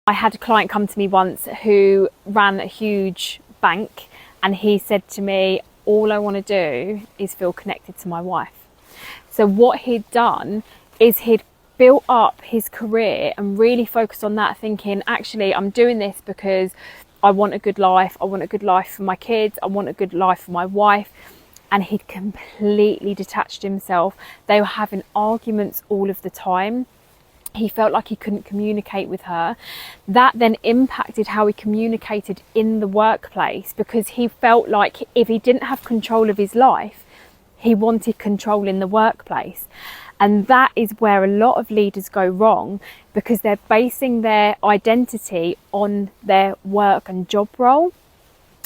I had a client come to me once who ran a huge bank, and he said to me, all I want to do is feel connected to my wife. So what he'd done is he'd built up his career and really focused on that, thinking, actually, I'm doing this because I want a good life. I want a good life for my kids. I want a good life for my wife. And he'd completely detached himself. They were having arguments all of the time. He felt like he couldn't communicate with her. That then impacted how he communicated in the workplace, because he felt like if he didn't have control of his life, he wanted control in the workplace. And that is where a lot of leaders go wrong, because they're basing their identity on their work and job role.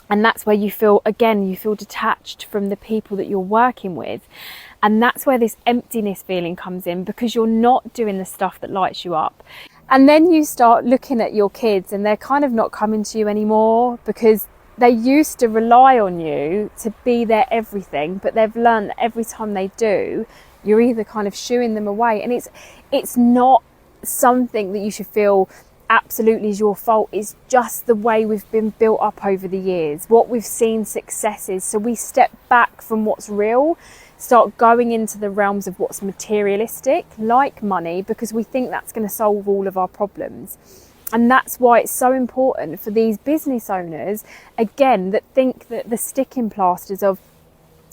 And that's where you feel detached from the people that you're working with. And that's where this emptiness feeling comes in, because you're not doing the stuff that lights you up. And then you start looking at your kids and they're kind of not coming to you anymore, because they used to rely on you to be their everything, but they've learned that every time they do, you're either kind of shooing them away. And it's not something that you should feel absolutely is your fault. It's just the way we've been built up over the years, what we've seen successes. So we step back from what's real, start going into the realms of what's materialistic, like money, because we think that's going to solve all of our problems. And that's why it's so important for these business owners, again, that think that the sticking plasters of,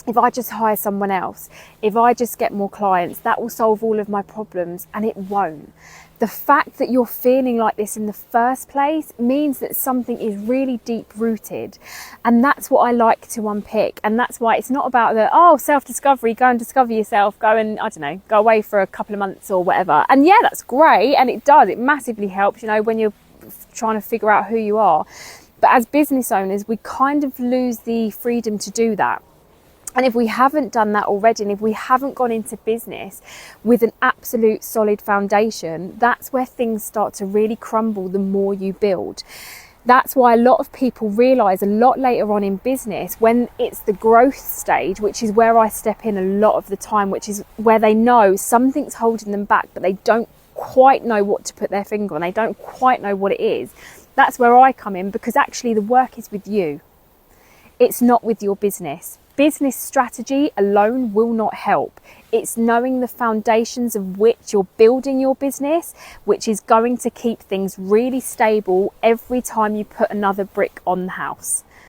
if I just hire someone else, if I just get more clients, that will solve all of my problems, and it won't. The fact that you're feeling like this in the first place means that something is really deep rooted. And that's what I like to unpick. And that's why it's not about self-discovery, go and discover yourself, go and, go away for a couple of months or whatever. And yeah, that's great. And it massively helps, when you're trying to figure out who you are. But as business owners, we kind of lose the freedom to do that. And if we haven't done that already, and if we haven't gone into business with an absolute solid foundation, that's where things start to really crumble the more you build. That's why a lot of people realise a lot later on in business, when it's the growth stage, which is where I step in a lot of the time, which is where they know something's holding them back, but they don't quite know what to put their finger on. They don't quite know what it is. That's where I come in, because actually the work is with you. It's not with your business. Business strategy alone will not help. It's knowing the foundations of which you're building your business, which is going to keep things really stable every time you put another brick on the house.